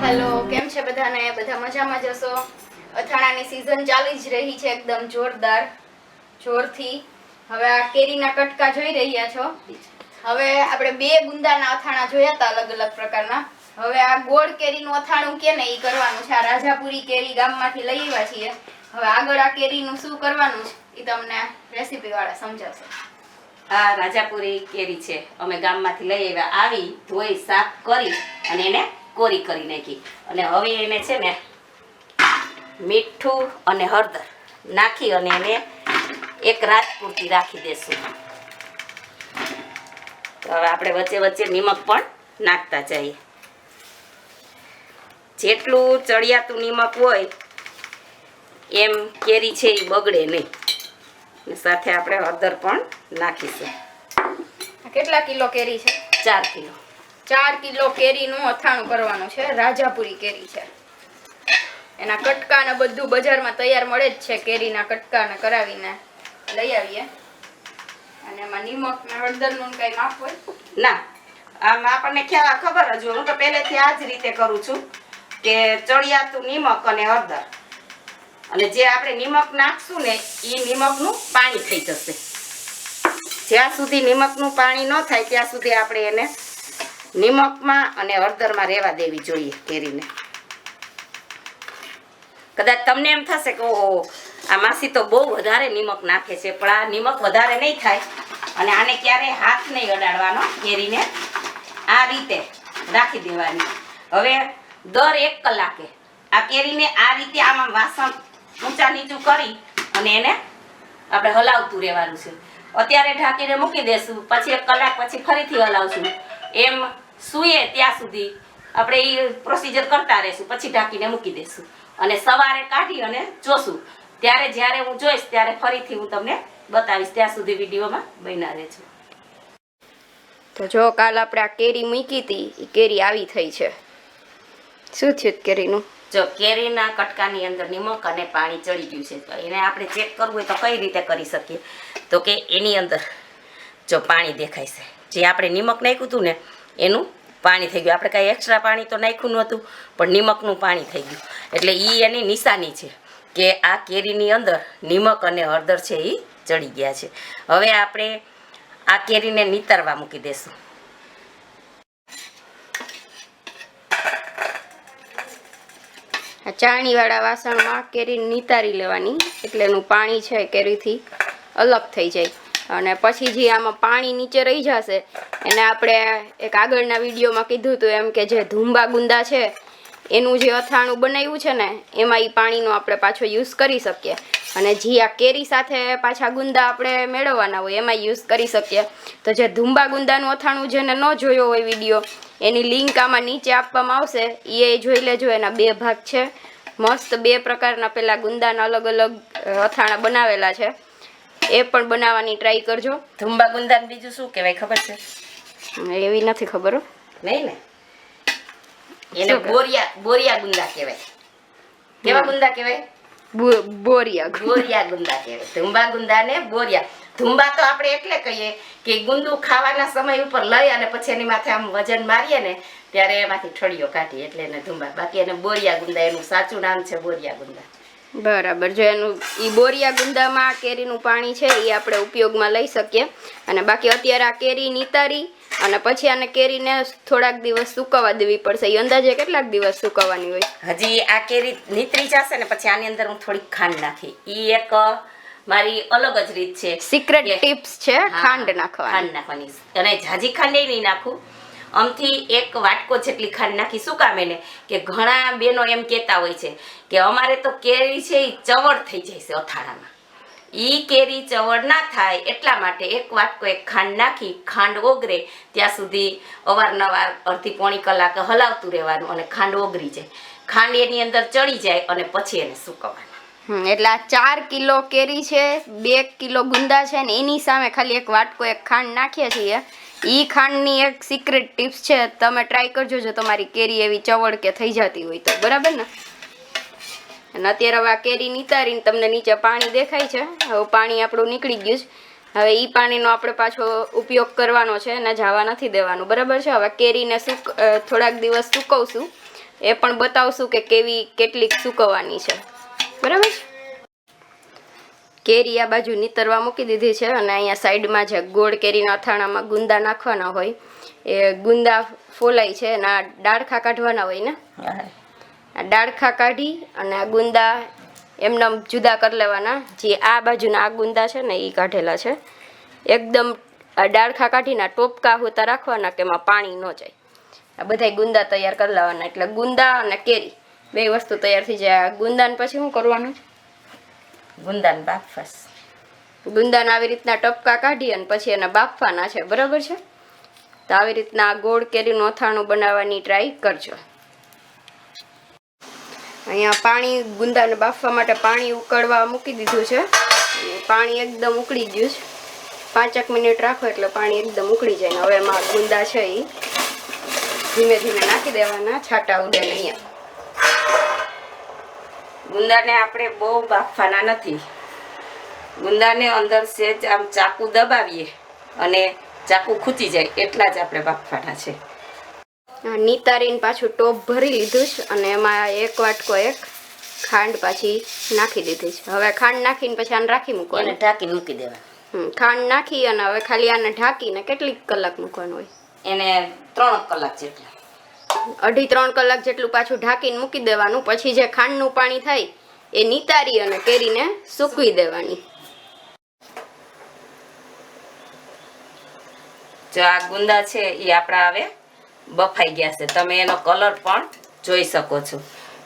Hello केम छे बधाने બધા મજામાં જશો। અથાણાની સીઝન ચાલી જ રહી છે એકદમ જોરદાર જોરથી। હવે આ કેરીના કટકા જોઈ રહ્યા છો। હવે આપણે બે ગુંદાના અથાણા જોયા હતા અલગ અલગ પ્રકારના। હવે આ ગોળ કેરીનું અથાણું કે ને ઈ કરવાનું છે। આ રાજાપુરી કેરી ગામમાંથી લઈ આવ્યા છીએ। હવે આગળ આ કેરીનું શું કરવાનું છે ઈ તમને રેસીપી વાળા સમજાવશે। આ રાજાપુરી કેરી છે અમે ગામમાંથી લઈ આવ્યા। આવી ધોઈ સાફ કરી અને એને કોરી કરી નાખી અને હવે એને છે ને મીઠું અને હળદર નાખી અને એને એક રાત પૂરતી રાખી દેશું। તો હવે આપણે વચ્ચે વચ્ચે નિમક પણ નાખતા જઈએ। જેટલું ચડિયાતું નિમક હોય એમ કેરી છે એ બગડે નહીં। અને સાથે આપણે હળદર પણ નાખીશું। કેટલા કિલો કેરી છે? 4 કિલો। 4 કિલો કેરીનું અથાણું કરવાનું છે। રાજાપુરી કેરી છે, એના કટકા ને બધું બજારમાં તૈયાર મળે જ છે। કેરીના કટકા ને કરાવીને લઈ આવીએ અને એમાં નિમક ને હળદરનું કઈ માપ હોય ના। આમ આપણને ખ્યાલ ખબર જ હોય। હું તો પહેલેથી આ જ રીતે કરું છું કે ચડિયાતું નિમક અને હળદર અને જે આપણે નિમક નાખશું ને એ નિમકનું પાણી થઈ જશે। જ્યાં સુધી નિમકનું પાણી ન થાય ત્યાં સુધી આપણે એને નિમકમાં અને હળદરમાં રહેવા દેવી જોઈએ કેરીને। કદાચ તમને એમ થશે કે ઓહો આ માસી તો બહુ વધારે નિમક નાખે છે, પણ આ નિમક વધારે નહીં થાય અને આને ક્યારેય હાથ નહીં અડાડવાનો। કેરીને આ રીતે રાખી દેવાની। હવે દર 1 કલાકે આ કેરીને આ રીતે આમાં વાસણ ઊંચા નીચું કરી અને એને આપણે હલાવતું રહેવાનું છે। અત્યારે ઢાંકીને મૂકી દેશું, પછી 1 કલાક પછી ફરીથી હલાવશું। એમ સૂઈએ ત્યાં સુધી આપણે એ પ્રોસિજર કરતા રહીશું, પછી ઢાંકીને મૂકી દેશું અને સવારે કાઢી અને જોશું। ત્યારે જ્યારે હું જોઈશ ત્યારે ફરીથી હું તમને બતાવીશ। ત્યાં સુધી વિડીયોમાં બન્યા રહેજો। તો જો કાલ આપણે આ કેરી મૂકી હતી એ કેરી આવી થઈ છે। શું થયું કેરીનું? જો કેરીના કટકાની અંદર નિમક અને પાણી ચડી ગયું છે, તો એને આપણે ચેક કરવું હોય તો કઈ રીતે કરી શકીએ? તો કે એની અંદર જો પાણી દેખાય છે, જે આપણે નિમક નાખ્યું હતું ને એનું પાણી થઈ ગયું। આપણે કાંઈ એક્સ્ટ્રા પાણી તો નાખ્યું નહોતું, પણ નિમકનું પાણી થઈ ગયું। એટલે એ એની નિશાની છે કે આ કેરીની અંદર નિમક અને હળદર છે એ ચડી ગયા છે। હવે આપણે આ કેરીને નીતરવા મૂકી દેશું। ચાણીવાળા વાસણમાં કેરી નીતારી લેવાની, એટલે એનું પાણી છે કેરીથી અલગ થઈ જાય। અને પછી જે આમાં પાણી નીચે રહી જશે એને આપણે એક આગળના વિડીયોમાં કીધું હતું એમ કે જે ધુંબા ગુંદા છે એનું જે અથાણું બનાવ્યું છે ને એમાં એ પાણીનો આપણે પાછો યુઝ કરી શકીએ। અને જે આ કેરી સાથે પાછા ગુંદા આપણે મેળવવાના હોય એમાં યુઝ કરી શકીએ। તો જે ધુંબા ગુંદાનું અથાણું જેને ન જોયો હોય વિડીયો, એની લિંક આમાં નીચે આપવામાં આવશે, એ જોઈ લેજો। એના 2 ભાગ છે, મસ્ત 2 પ્રકારના પેલા ગુંદાના અલગ અલગ અથાણા બનાવેલા છે, એ પણ બનાવવાની ટ્રાય કરજો। ધુંબા ગુંદાને બીજું શું કહેવાય ખબર છે? એવી નથી ખબર હો। નહીં ને, એને બોરિયા ગુંદા કહેવાય। કેવા ગુંદા કહેવાય? બોરિયા ગુંદા કહેવાય। ધુંબા ગુંદાને બોરિયા। ધુંબા તો આપણે એટલે કહીએ કે ગુંદુ ખાવાના સમય ઉપર લઈ અને પછી એની માથે આમ વજન મારીએ ને ત્યારે એમાંથી ઠળીઓ કાઢીએ એટલે એને ધુંબા। બાકી એને બોરિયા ગુંદા, એનું સાચું નામ છે બોરિયા ગુંદા। બરાબર। જો એનું ઈ બોરિયા ગુંદામાં કેરીનું પાણી છે એ આપણે ઉપયોગમાં લઈ શકીએ। અને બાકી અત્યારે આ કેરી નીતારી અને પછી આને કેરીને થોડાક દિવસ સુકવવા દેવી પડશે। એ અંદાજે કેટલાક દિવસ સુકવવાની હોય? હજી આ કેરી નીતરી જશે ને પછી આની અંદર હું થોડીક ખાંડ નાખી। ઈ એક મારી અલગ જ રીત છે, સિક્રેટ ટિપ્સ છે ખાંડ નાખવાની। અને ઝાઝી ખાંડ નહીં નાખું, આમથી 1 વાટકો જેટલી ખાંડ નાખી। શું કામ એને કે ઘણા બેનો એમ કહેતા હોય છે કે અમારે તો કેરી છે એ ચવડ થઈ જાય છે અથાણામાં। ઈ કેરી ચવડ ના થાય એટલા માટે 1 વાટકો ખાંડ નાખી, ખાંડ ઓગળે ત્યાં સુધી અવારનવાર અડધી પોણી કલાક હલાવતું રહેવાનું અને ખાંડ ઓગળી જાય, ખાંડ એની અંદર ચડી જાય અને પછી એને સૂકવવાનું। એટલે આ 4 કિલો કેરી છે, 2 કિલો ગુંદા છે ને એની સામે ખાલી 1 વાટકો ખાંડ નાખીએ છીએ। ઈ ખાંડની એક સિક્રેટ ટિપ્સ છે, તમે ટ્રાય કરજો જો તમારી કેરી એવી ચવડ કે થઈ જતી હોય તો। બરાબર ને? અને અત્યારે હવે આ કેરી નીતારીને તમને નીચે પાણી દેખાય છે, હવે પાણી આપણું નીકળી ગયું છે। હવે ઈ પાણીનો આપણે પાછો ઉપયોગ કરવાનો છે અને જવા નથી દેવાનું। બરાબર છે? હવે કેરીને થોડાક દિવસ સૂકવશું એ પણ બતાવશું કે કેટલીક સૂકવવાની છે, બરાબર છે. કેરી આ બાજુ નીતરવા મૂકી દીધી છે અને અહીંયા સાઈડમાં જે ગોળ કેરીના અથાણામાં ગુંદા નાખવાના હોય એ ગુંદા ફોલાય છે અને આ ડાળખા કાઢવાના હોય ને, આ ડાળખા કાઢી અને આ ગુંદા એમને જુદા કરી લેવાના. જે આ બાજુના આ ગુંદા છે ને એ કાઢેલા છે, એકદમ ડાળખા કાઢીને ટોપકા હોતા રાખવાના કે એમાં પાણી ન જાય. આ બધા ગુંદા તૈયાર કરી લેવાના. એટલે ગુંદા અને કેરી બે વસ્તુ તૈયાર થઈ જાય. ગુંદાને પછી શું કરવાનું છે? ગુંદાને બાફસ. ગુંદાને આવી રીતના ટપકા કાઢી અને પછી એને બાફવાના છે, બરાબર છે. તો આવી રીતના ગોળ કેરીનું અથાણું બનાવવાની ટ્રાય કરજો. અહીંયા પાણી ગુંદાને બાફવા માટે પાણી ઉકળવા મૂકી દીધું છે. પાણી એકદમ ઉકળી ગયું છે. 5 મિનિટ રાખો એટલે પાણી એકદમ ઉકળી જાય. હવે એમાં ગુંદા છે એ ધીમે ધીમે નાખી દેવાના, છાંટા ઉડે નહીં. ગુંદાને આપણે બહુ બાફવાના નથી. ગુંદાને અંદર સેજ આમ ચાકુ દબાવીએ અને ચાકુ ખૂંચી જાય એટલા જ આપણે બાફવાના છે. નીતારીને પાછું ટોપ ભરી લીધું છે અને એમાં 1 વાટકો ખાંડ પાછી નાખી દીધી છે. હવે ખાંડ નાખીને પછી આને રાખી મૂકવાનું, એને ઢાંકી મૂકી દેવાનું. ખાંડ નાખી અને હવે ખાલી આને ઢાંકીને કેટલીક કલાક મૂકવાનું હોય? એને 3 કલાક જેટલા, 2.5-3 કલાક જેટલું પાછું ઢાંકીને મૂકી દેવાનું. પછી જે ખાંડનું પાણી થાય એ નીતારી અને કેરીને સૂકવી દેવાની. જો આ ગુંદા છે એ આપણા હવે બફાઈ ગયા છે. તમે એનો કલર પણ જોઈ શકો છો.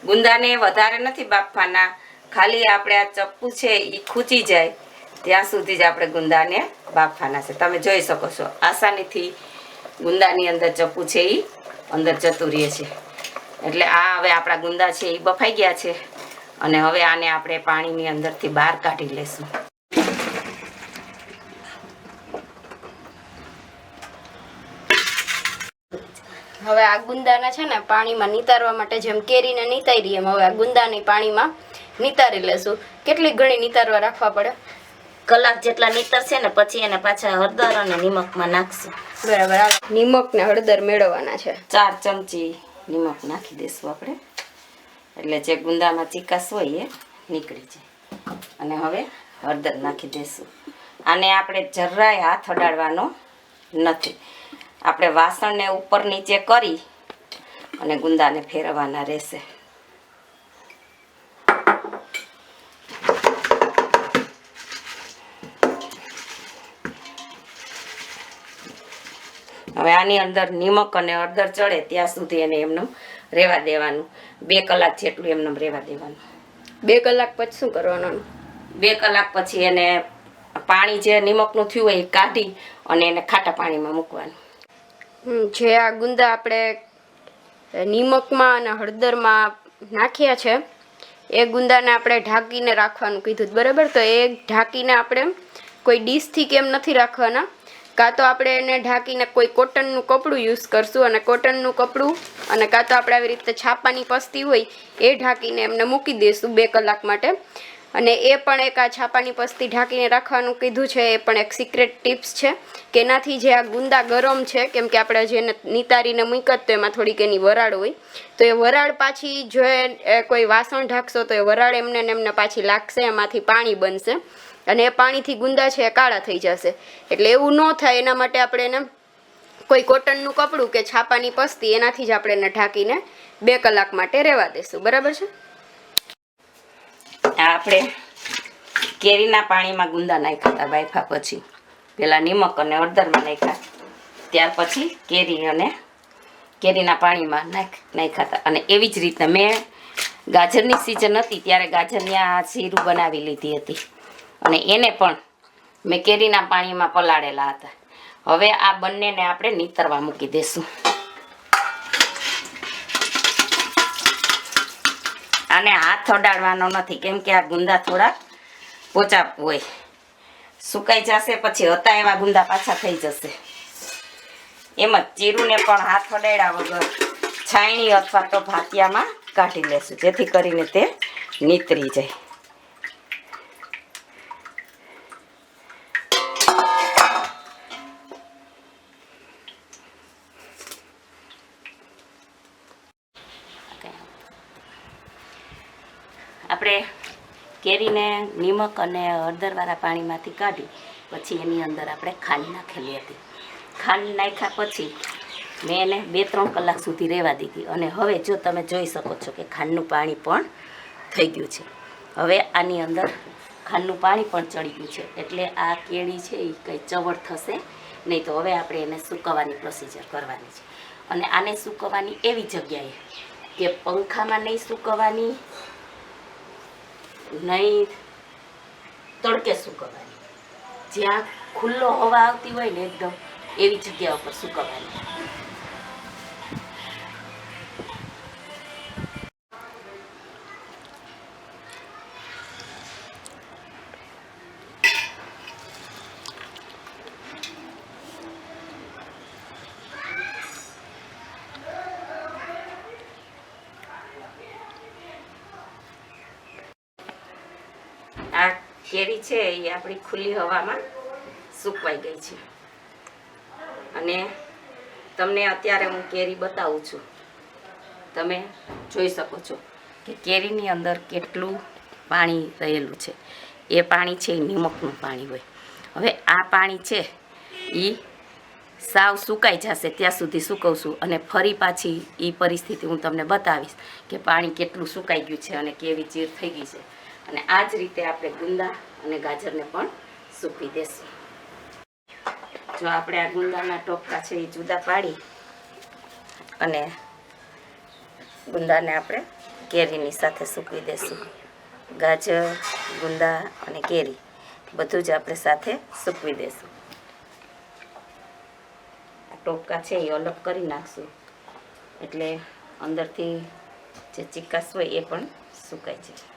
ગુંદાને વધારે નથી બાફવાના, ખાલી આપણે આ ચપ્પુ છે એ ખૂંચી જાય ત્યાં સુધી જ આપણે ગુંદાને બાફવાના છે. તમે જોઈ શકો છો આસાનીથી ગુંદાની અંદર ચપ્પુ છે એ અંદર જતું રહે છે. એટલે આ હવે આપણા ગુંદા છે એ બફાઈ ગયા છે અને હવે આને આપણે પાણીની અંદરથી બહાર કાઢી લેશું. હવે આ ગુંદાને છે ને પાણીમાં નીતારવા માટે જેમ કેરીને નીતારી એમ હવે આ ગુંદાની પાણીમાં નીતારી લેશું. કેટલી ઘણી નીતારવા રાખવા પડે? કલાક જેટલા નીતરશે ને પછી એને પાછા હળદર અને નિમકમાં નાખશું. બરાબર. નિમક ને હળદર મેળવવાના છે. 4 ચમચી નિમક નાખી દઈશું આપણે, એટલે જે ગુંદામાં ચીકાશ હોય એ નીકળી જાય. અને હવે હળદર નાખી દઈશું. આને આપણે જરાય હાથ અડાડવાનો નથી. આપણે વાસણને ઉપર નીચે કરી અને ગુંદાને ફેરવવાના રહેશે. હવે આની અંદર નિમક અને હળદર ચડે ત્યાં સુધી એને એમનું રહેવા દેવાનું. 2 કલાક જેટલું એમનું રહેવા દેવાનું. 2 કલાક પછી શું કરવાનું? 2 કલાક પછી એને પાણી જે નિમકનું થયું હોય એ કાઢી અને એને ખાટા પાણીમાં મૂકવાનું. જે આ ગુંદા આપણે નિમકમાં અને હળદરમાં નાખ્યા છે એ ગુંદાને આપણે ઢાંકીને રાખવાનું કીધું, બરાબર. તો એ ઢાંકીને આપણે કોઈ ડીશથી કેમ નથી રાખવાના, કાં તો આપણે એને ઢાંકીને કોઈ કોટનનું કપડું યુઝ કરશું અને કોટનનું કપડું અને કાં તો આપણે આવી રીતે છાપાની પસ્તી હોય એ ઢાંકીને એમને મૂકી દઈશું 2 કલાક માટે. અને એ પણ એક આ છાપાની પસ્તી ઢાંકીને રાખવાનું કીધું છે. એ પણ એક સિક્રેટ ટિપ્સ છે કે એનાથી જે આ ગુંદા ગરમ છે, કેમ કે આપણે જેને નીતારીને મૂકત તો એમાં થોડીક એની વરાળ હોય, તો એ વરાળ પાછી જો કોઈ વાસણ ઢાંકશો તો એ વરાળ એમને ને એમને પાછી લાગશે, એમાંથી પાણી બનશે અને એ પાણીથી ગુંદા છે એ કાળા થઈ જશે. એટલે એવું ન થાય એના માટે આપણે એને કોઈ કોટનનું કપડું કે છાપાની પસ્તી એનાથી જ આપણે એને ઢાંકીને 2 કલાક માટે રહેવા દઈશું, બરાબર છે. આપણે કેરીના પાણીમાં ગુંદા નાખ્યા હતા બાફા પછી, પેલા નિમક અને હળદરમાં નાખ્યા, ત્યાર પછી કેરી અને કેરીના પાણીમાં નાખ્યા હતા. અને એવી જ રીતના મેં ગાજરની સિઝન હતી ત્યારે ગાજરની આ શીરું બનાવી લીધી હતી અને એને પણ મેં કેરીના પાણીમાં પલાળેલા હતા. હવે આ બંનેને આપણે નીતરવા મૂકી દઈશું. આને હાથ અડાડવાનો નથી, કેમ કે આ ગુંદા થોડા પોચા હોય, સુકાઈ જશે પછી હતા એવા ગુંદા પાછા થઈ જશે. એમ જ જીરુંને પણ હાથ અડાડ્યા વગર છાયણી અથવા તો ભાતિયામાં કાઢી લેશું, જેથી કરીને તે નીતરી જાય. આપણે કેરીને નિમક અને હળદરવાળા પાણીમાંથી કાઢી પછી એની અંદર આપણે ખાંડ નાખેલી હતી. ખાંડ નાખ્યા પછી મેં એને 2-3 કલાક સુધી રહેવા દીધી અને હવે જો તમે જોઈ શકો છો કે ખાંડનું પાણી પણ થઈ ગયું છે. હવે આની અંદર ખાંડનું પાણી પણ ચડી ગયું છે એટલે આ કેળી છે એ કંઈ ચવડ થશે નહીં. તો હવે આપણે એને સૂકવવાની પ્રોસિજર કરવાની છે અને આને સૂકવવાની એવી જગ્યાએ કે પંખામાં નહીં સૂકવવાની, નહીં તડકે સૂકવવાની, જ્યાં ખુલ્લો હવા આવતી હોય ને એકદમ એવી જગ્યા ઉપર સૂકવવાની. આ કેરી છે એ આપણી ખુલ્લી હવામાં સૂકવાઈ ગઈ છે અને તમને અત્યારે હું કેરી બતાવું છું. તમે જોઈ શકો છો કે કેરીની અંદર કેટલું પાણી રહેલું છે. એ પાણી છે એ નિમકનું પાણી હોય. હવે આ પાણી છે એ સાવ સુકાઈ જશે ત્યાં સુધી સૂકવશું અને ફરી પાછી એ પરિસ્થિતિ હું તમને બતાવીશ કે પાણી કેટલું સુકાઈ ગયું છે અને કેવી ચીર થઈ ગઈ છે. અને આ જ રીતે આપણે ગુંદા અને ગાજરને પણ સૂકવી દેશું. જો આપણે આ ગુંદાના ટોપકા છે એ જુદા પાડી અને ગુંદાને આપણે કેરીની સાથે સૂકવી દેશું. ગાજર, ગુંદા અને કેરી બધું જ આપણે સાથે સૂકવી દેશું. આ ટોપકા છે એ અલગ કરી નાખશું એટલે અંદરથી જે ચીકાશ હોય એ પણ સુકાઈ જાય.